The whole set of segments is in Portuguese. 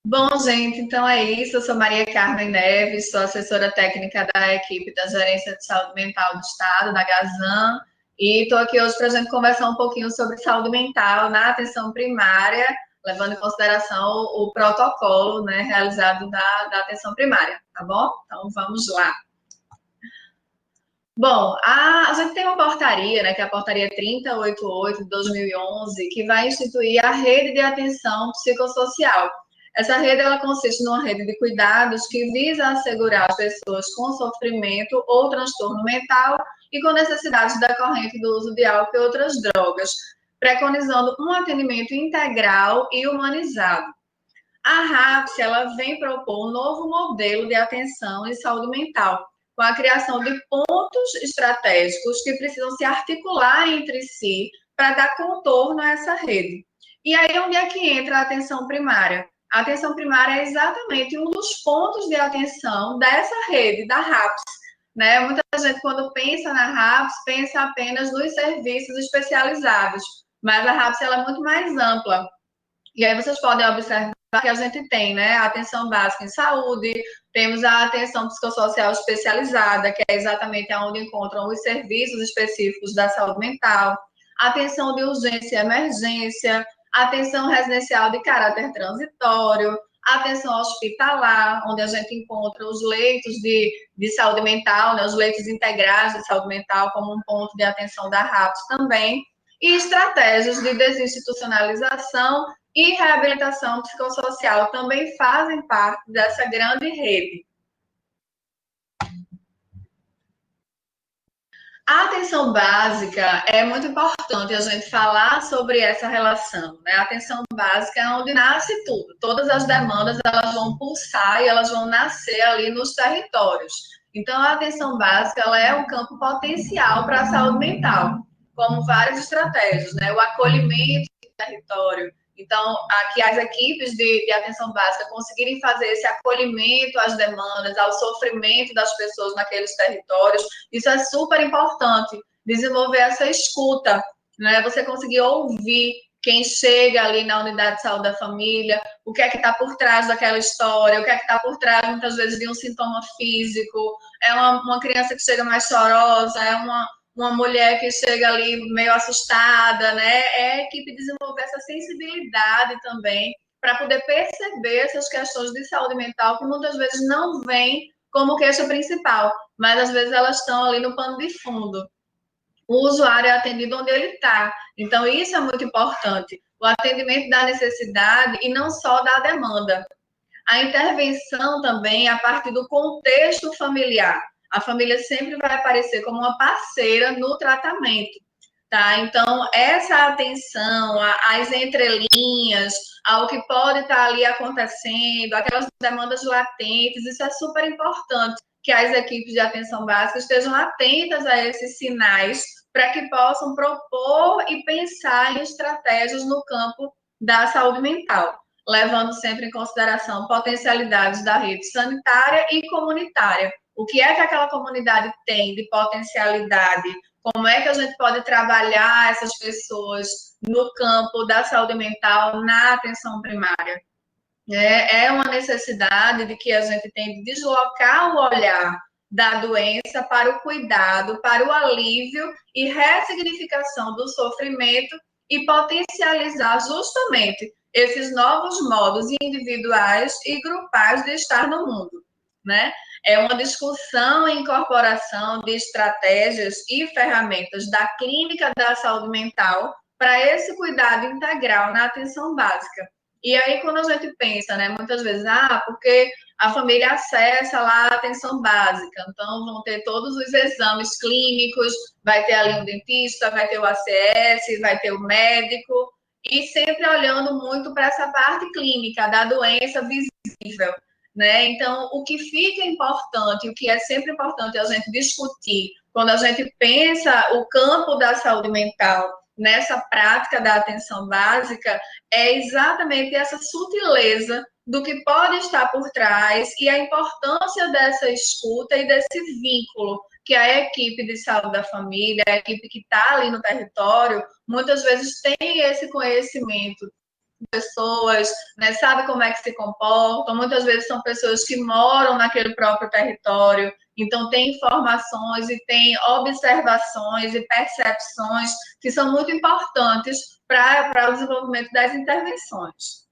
Bom, gente, então é isso. Eu sou Maria Carmen Neves, sou assessora técnica da equipe da Gerência de Saúde Mental do Estado, da Gazan, e estou aqui hoje para a gente conversar um pouquinho sobre saúde mental na atenção primária, levando em consideração o protocolo, né, realizado da atenção primária, tá bom? Então vamos lá. Bom, a gente tem uma portaria, né, que é a portaria 3088 de 2011, que vai instituir a rede de atenção psicossocial. Essa rede ela consiste numa rede de cuidados que visa assegurar as pessoas com sofrimento ou transtorno mental e com necessidades decorrentes do uso de álcool e outras drogas, preconizando um atendimento integral e humanizado. A RAPS ela vem propor um novo modelo de atenção em saúde mental, com a criação de pontos estratégicos que precisam se articular entre si para dar contorno a essa rede. E aí, onde é que entra a atenção primária? A atenção primária é exatamente um dos pontos de atenção dessa rede, da RAPS. Né? Muita gente, quando pensa na RAPS, pensa apenas nos serviços especializados, mas a RAPS ela é muito mais ampla. E aí vocês podem observar que a gente tem, né, a atenção básica em saúde, temos a atenção psicossocial especializada, que é exatamente onde encontram os serviços específicos da saúde mental, atenção de urgência e emergência, atenção residencial de caráter transitório, atenção hospitalar, onde a gente encontra os leitos de saúde mental, né, os leitos integrais de saúde mental como um ponto de atenção da RAPS também, e estratégias de desinstitucionalização e reabilitação psicossocial também fazem parte dessa grande rede. A atenção básica é muito importante a gente falar sobre essa relação, né? A atenção básica é onde nasce tudo. Todas as demandas elas vão pulsar e elas vão nascer ali nos territórios. Então, a atenção básica ela é um campo potencial para a saúde mental, como várias estratégias, né? O acolhimento do território. Então, aqui as equipes de atenção básica conseguirem fazer esse acolhimento às demandas, ao sofrimento das pessoas naqueles territórios, isso é super importante, desenvolver essa escuta, né? Você conseguir ouvir quem chega ali na unidade de saúde da família, o que é que está por trás daquela história, o que é que está por trás, muitas vezes, de um sintoma físico, é uma criança que chega mais chorosa, é uma mulher que chega ali meio assustada, né? É a equipe desenvolver essa sensibilidade também para poder perceber essas questões de saúde mental que muitas vezes não vêm como queixa principal, mas às vezes elas estão ali no pano de fundo. O usuário é atendido onde ele está. Então, isso é muito importante. O atendimento da necessidade e não só da demanda. A intervenção também a partir do contexto familiar. A família sempre vai aparecer como uma parceira no tratamento, tá? Então, essa atenção às entrelinhas, ao que pode estar ali acontecendo, aquelas demandas latentes, isso é super importante, que as equipes de atenção básica estejam atentas a esses sinais para que possam propor e pensar em estratégias no campo da saúde mental, levando sempre em consideração potencialidades da rede sanitária e comunitária. O que é que aquela comunidade tem de potencialidade? Como é que a gente pode trabalhar essas pessoas no campo da saúde mental na atenção primária? É uma necessidade de que a gente tem de deslocar o olhar da doença para o cuidado, para o alívio e ressignificação do sofrimento e potencializar justamente esses novos modos individuais e grupais de estar no mundo, né? É uma discussão e incorporação de estratégias e ferramentas da clínica da saúde mental para esse cuidado integral na atenção básica. E aí, quando a gente pensa, né, muitas vezes, porque a família acessa lá a atenção básica, então vão ter todos os exames clínicos, vai ter ali um dentista, vai ter o ACS, vai ter o médico, e sempre olhando muito para essa parte clínica da doença visível, né? Então, o que fica importante, o que é sempre importante a gente discutir quando a gente pensa o campo da saúde mental nessa prática da atenção básica, é exatamente essa sutileza do que pode estar por trás e a importância dessa escuta e desse vínculo que a equipe de saúde da família, a equipe que está ali no território, muitas vezes tem esse conhecimento pessoas, né, sabe como é que se comportam, muitas vezes são pessoas que moram naquele próprio território, então tem informações e tem observações e percepções que são muito importantes para o desenvolvimento das intervenções.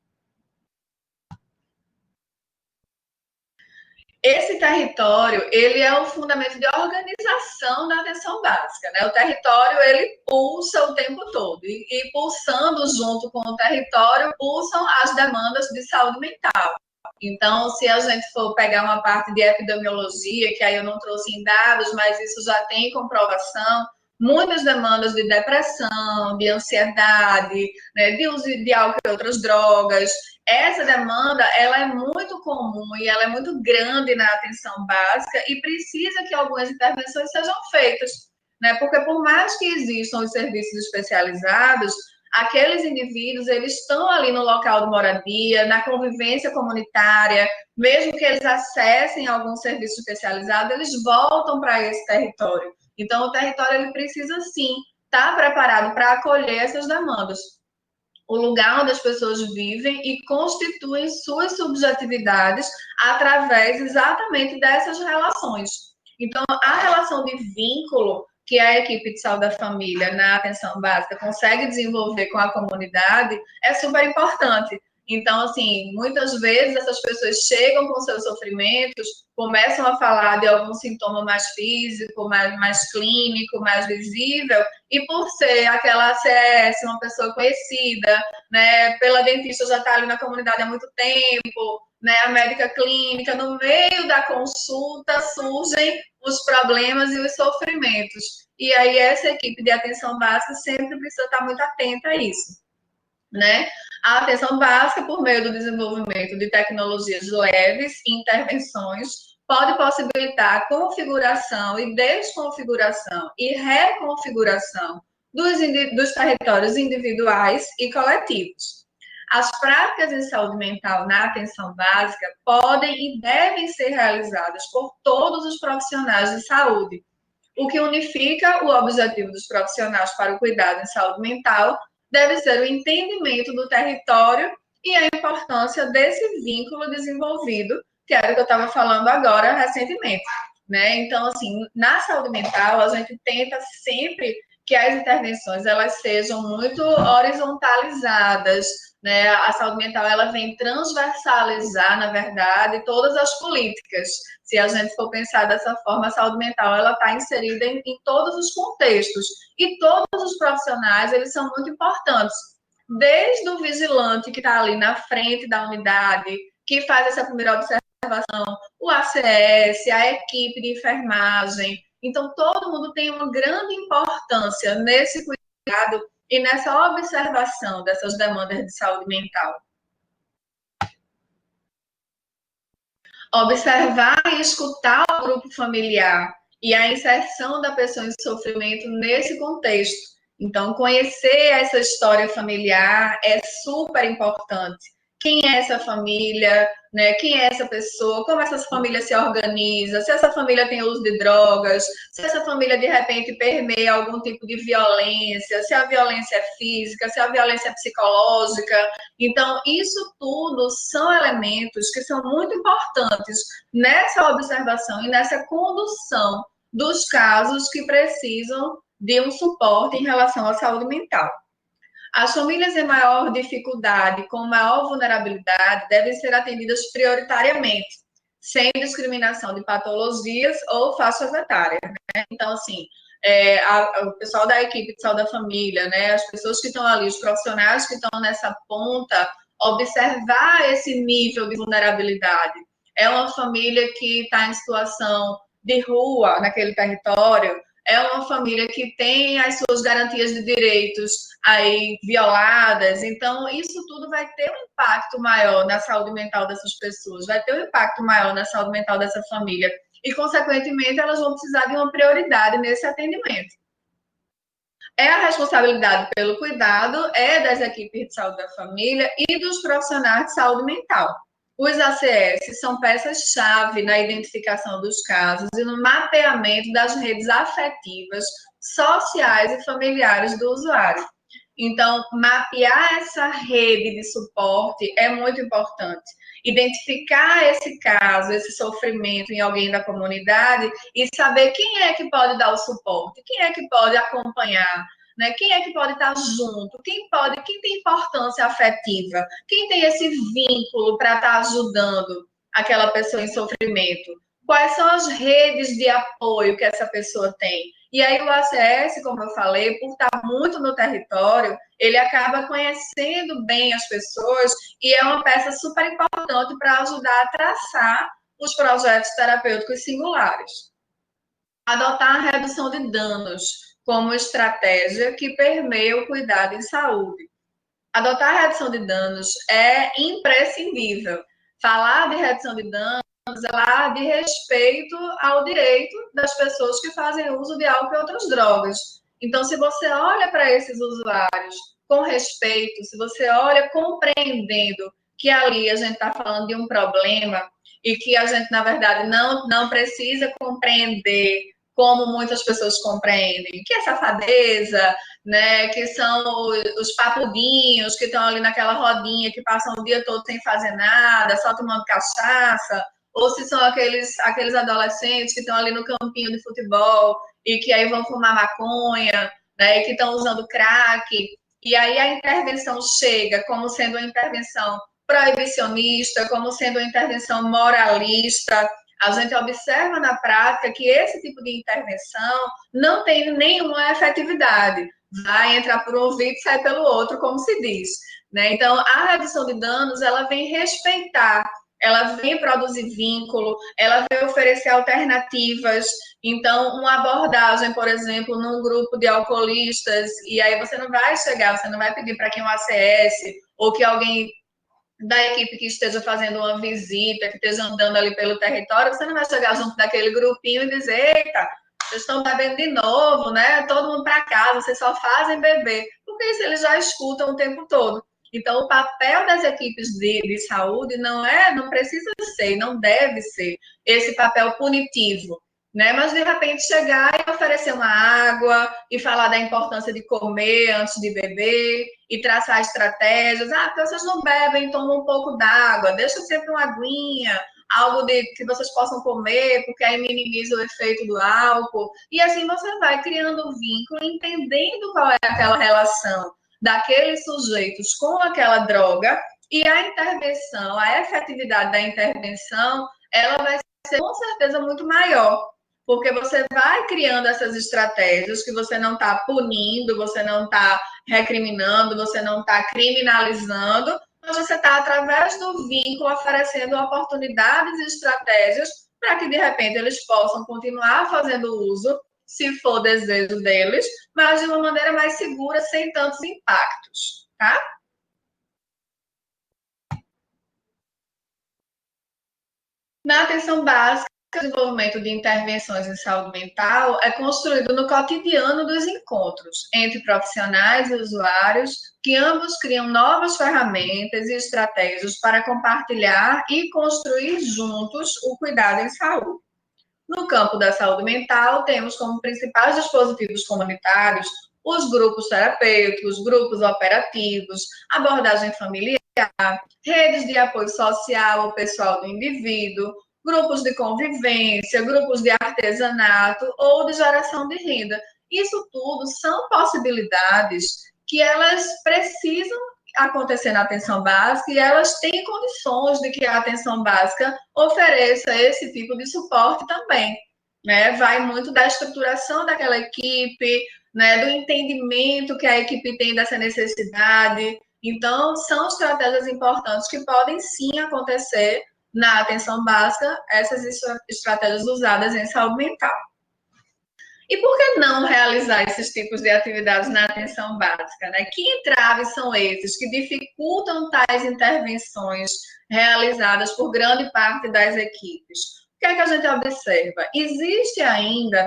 Esse território, ele é o fundamento de organização da atenção básica, né? O território, ele pulsa o tempo todo, e pulsando junto com o território, pulsam as demandas de saúde mental. Então, se a gente for pegar uma parte de epidemiologia, que aí eu não trouxe em dados, mas isso já tem comprovação, muitas demandas de depressão, de ansiedade, né, de uso de álcool e outras drogas, essa demanda, ela é muito comum e ela é muito grande na atenção básica e precisa que algumas intervenções sejam feitas, né? Porque por mais que existam os serviços especializados, aqueles indivíduos, eles estão ali no local de moradia, na convivência comunitária, mesmo que eles acessem algum serviço especializado, eles voltam para esse território. Então, o território, ele precisa, sim, estar preparado para acolher essas demandas. O lugar onde as pessoas vivem e constituem suas subjetividades através exatamente dessas relações. Então, a relação de vínculo que a equipe de saúde da família na atenção básica consegue desenvolver com a comunidade é super importante. Então, assim, muitas vezes essas pessoas chegam com seus sofrimentos, começam a falar de algum sintoma mais físico, mais clínico, mais visível, e por ser aquela ACS, uma pessoa conhecida, né, pela dentista já está ali na comunidade há muito tempo, né, a médica clínica, no meio da consulta surgem os problemas e os sofrimentos. E aí essa equipe de atenção básica sempre precisa estar muito atenta a isso, né? A atenção básica, por meio do desenvolvimento de tecnologias leves e intervenções, pode possibilitar a configuração e desconfiguração e reconfiguração dos territórios individuais e coletivos. As práticas em saúde mental na atenção básica podem e devem ser realizadas por todos os profissionais de saúde, o que unifica o objetivo dos profissionais para o cuidado em saúde mental deve ser o entendimento do território e a importância desse vínculo desenvolvido, que era o que eu estava falando agora recentemente, né? Então, assim, na saúde mental, a gente tenta sempre que as intervenções elas sejam muito horizontalizadas, né? A saúde mental ela vem transversalizar, na verdade, todas as políticas. Se a gente for pensar dessa forma, a saúde mental ela está inserida em todos os contextos e todos os profissionais eles são muito importantes, desde o vigilante que está ali na frente da unidade, que faz essa primeira observação, o ACS, a equipe de enfermagem. Então, todo mundo tem uma grande importância nesse cuidado e nessa observação dessas demandas de saúde mental. Observar e escutar o grupo familiar e a inserção da pessoa em sofrimento nesse contexto. Então, conhecer essa história familiar é super importante. Quem é essa família, né? Quem é essa pessoa, como essa família se organiza, se essa família tem uso de drogas, se essa família de repente permeia algum tipo de violência, se a violência é física, se a violência é psicológica. Então, isso tudo são elementos que são muito importantes nessa observação e nessa condução dos casos que precisam de um suporte em relação à saúde mental. As famílias em maior dificuldade, com maior vulnerabilidade, devem ser atendidas prioritariamente, sem discriminação de patologias ou faixas etárias, né? Então, assim, o pessoal da equipe de saúde da família, né, as pessoas que estão ali, os profissionais que estão nessa ponta, observar esse nível de vulnerabilidade. É uma família que está em situação de rua naquele território, é uma família que tem as suas garantias de direitos aí violadas, então isso tudo vai ter um impacto maior na saúde mental dessas pessoas, vai ter um impacto maior na saúde mental dessa família e, consequentemente, elas vão precisar de uma prioridade nesse atendimento. É a responsabilidade pelo cuidado, é das equipes de saúde da família e dos profissionais de saúde mental. Os ACS são peças-chave na identificação dos casos e no mapeamento das redes afetivas, sociais e familiares do usuário. Então, mapear essa rede de suporte é muito importante. Identificar esse caso, esse sofrimento em alguém da comunidade e saber quem é que pode dar o suporte, quem é que pode acompanhar, né? Quem é que pode estar junto, quem tem importância afetiva, quem tem esse vínculo para estar ajudando aquela pessoa em sofrimento. Quais são as redes de apoio que essa pessoa tem? E aí o ACS, como eu falei, por estar muito no território, ele acaba conhecendo bem as pessoas e é uma peça super importante para ajudar a traçar os projetos terapêuticos singulares. Adotar a redução de danos como estratégia que permeia o cuidado em saúde. Adotar a redução de danos é imprescindível. Falar de redução de danos é falar de respeito ao direito das pessoas que fazem uso de álcool e outras drogas. Então, se você olha para esses usuários com respeito, se você olha compreendendo que ali a gente está falando de um problema e que a gente, na verdade, não precisa compreender como muitas pessoas compreendem, que é safadeza, né, que são os papudinhos que estão ali naquela rodinha, que passam o dia todo sem fazer nada, só tomando cachaça, ou se são aqueles adolescentes que estão ali no campinho de futebol e que aí vão fumar maconha, né, e que estão usando crack, e aí a intervenção chega como sendo uma intervenção proibicionista, como sendo uma intervenção moralista. A gente observa na prática que esse tipo de intervenção não tem nenhuma efetividade. Vai entrar por um ouvido e sai pelo outro, como se diz. Né? Então, a redução de danos, ela vem respeitar, ela vem produzir vínculo, ela vem oferecer alternativas. Então, uma abordagem, por exemplo, num grupo de alcoolistas, e aí você não vai chegar, você não vai pedir para quem um ACS ou que alguém da equipe que esteja fazendo uma visita, que esteja andando ali pelo território, você não vai chegar junto daquele grupinho e dizer, eita, vocês estão bebendo de novo, né? Todo mundo para casa, vocês só fazem beber. Porque isso eles já escutam o tempo todo. Então, o papel das equipes de saúde não precisa ser, não deve ser esse papel punitivo, né? Mas de repente chegar e oferecer uma água e falar da importância de comer antes de beber e traçar estratégias. Ah, porque vocês não bebem, tomam um pouco d'água, deixa sempre uma aguinha, algo que vocês possam comer, porque aí minimiza o efeito do álcool. E assim você vai criando um vínculo, entendendo qual é aquela relação daqueles sujeitos com aquela droga e a intervenção, a efetividade da intervenção, ela vai ser com certeza muito maior, porque você vai criando essas estratégias que você não está punindo, você não está recriminando, você não está criminalizando, mas você está, através do vínculo, oferecendo oportunidades e estratégias para que, de repente, eles possam continuar fazendo uso, se for desejo deles, mas de uma maneira mais segura, sem tantos impactos, tá? Na atenção básica, o desenvolvimento de intervenções em saúde mental é construído no cotidiano dos encontros entre profissionais e usuários, que ambos criam novas ferramentas e estratégias para compartilhar e construir juntos o cuidado em saúde. No campo da saúde mental, temos como principais dispositivos comunitários os grupos terapêuticos, grupos operativos, abordagem familiar, redes de apoio social ao pessoal do indivíduo, grupos de convivência, grupos de artesanato ou de geração de renda. Isso tudo são possibilidades que elas precisam acontecer na atenção básica e elas têm condições de que a atenção básica ofereça esse tipo de suporte também. Né? Vai muito da estruturação daquela equipe, né? Do entendimento que a equipe tem dessa necessidade. Então, são estratégias importantes que podem sim acontecer na atenção básica, essas estratégias usadas em saúde mental. E por que não realizar esses tipos de atividades na atenção básica? Né? Que entraves são esses que dificultam tais intervenções realizadas por grande parte das equipes? O que é que a gente observa? Existe ainda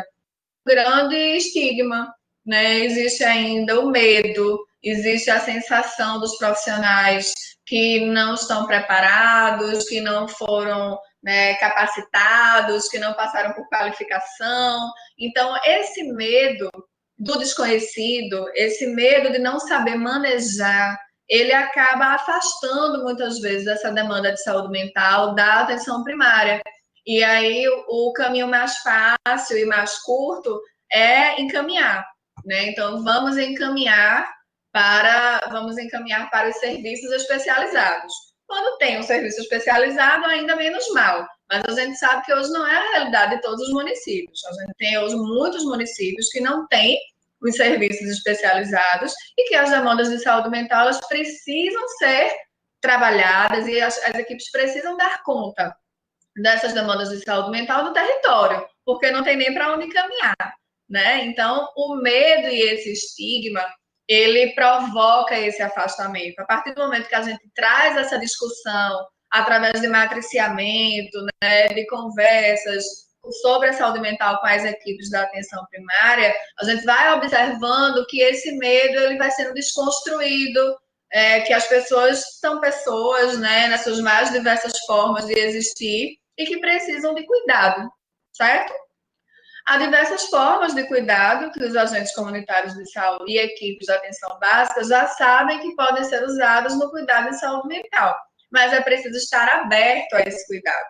um grande estigma, né? Existe ainda o medo, existe a sensação dos profissionais que não estão preparados, que não foram, né, capacitados, que não passaram por qualificação. Então, esse medo, do desconhecido, esse medo de não saber manejar, ele acaba afastando muitas vezes essa demanda de saúde mental da atenção primária. E aí o caminho mais fácil e mais curto é encaminhar, né? Então vamos encaminhar para os serviços especializados. Quando tem um serviço especializado, ainda menos mal. Mas a gente sabe que hoje não é a realidade de todos os municípios. A gente tem hoje muitos municípios que não têm os serviços especializados e que as demandas de saúde mental elas precisam ser trabalhadas e as equipes precisam dar conta dessas demandas de saúde mental no território, porque não tem nem para onde caminhar, né? Então, o medo e esse estigma, ele provoca esse afastamento. A partir do momento que a gente traz essa discussão através de matriciamento, né, de conversas sobre a saúde mental com as equipes da atenção primária, a gente vai observando que esse medo ele vai sendo desconstruído, que as pessoas são pessoas, né, nas suas mais diversas formas de existir e que precisam de cuidado, certo? Há diversas formas de cuidado que os agentes comunitários de saúde e equipes de atenção básica já sabem que podem ser usadas no cuidado de saúde mental, mas é preciso estar aberto a esse cuidado.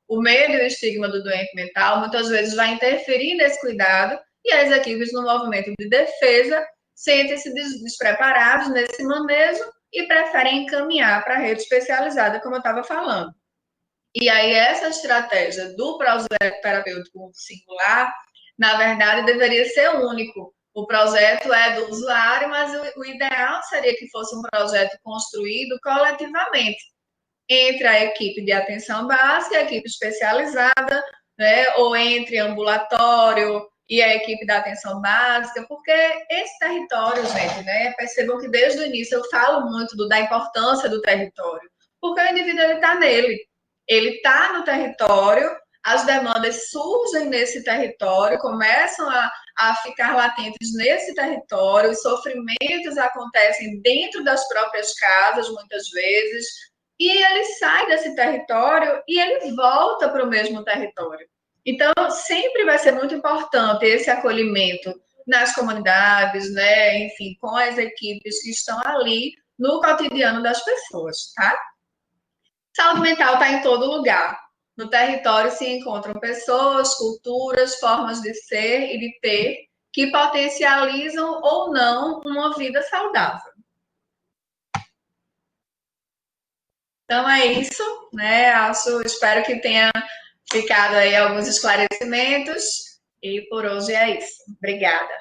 O medo e o estigma do doente mental muitas vezes vai interferir nesse cuidado e as equipes no movimento de defesa sentem-se despreparados nesse manejo e preferem encaminhar para a rede especializada, como eu estava falando. E aí, essa estratégia do projeto terapêutico singular, na verdade, deveria ser único. O projeto é do usuário, mas o ideal seria que fosse um projeto construído coletivamente entre a equipe de atenção básica e a equipe especializada, né, ou entre ambulatório e a equipe da atenção básica, porque esse território, gente, né, percebam que desde o início eu falo muito da importância do território, porque o indivíduo está nele, ele está no território, as demandas surgem nesse território, começam a ficar latentes nesse território, os sofrimentos acontecem dentro das próprias casas, muitas vezes, e ele sai desse território e ele volta para o mesmo território. Então, sempre vai ser muito importante esse acolhimento nas comunidades, né? Enfim, com as equipes que estão ali no cotidiano das pessoas, tá? Saúde mental está em todo lugar. No território se encontram pessoas, culturas, formas de ser e de ter que potencializam ou não uma vida saudável. Então é isso, né? Espero que tenha ficado aí alguns esclarecimentos e por hoje é isso. Obrigada.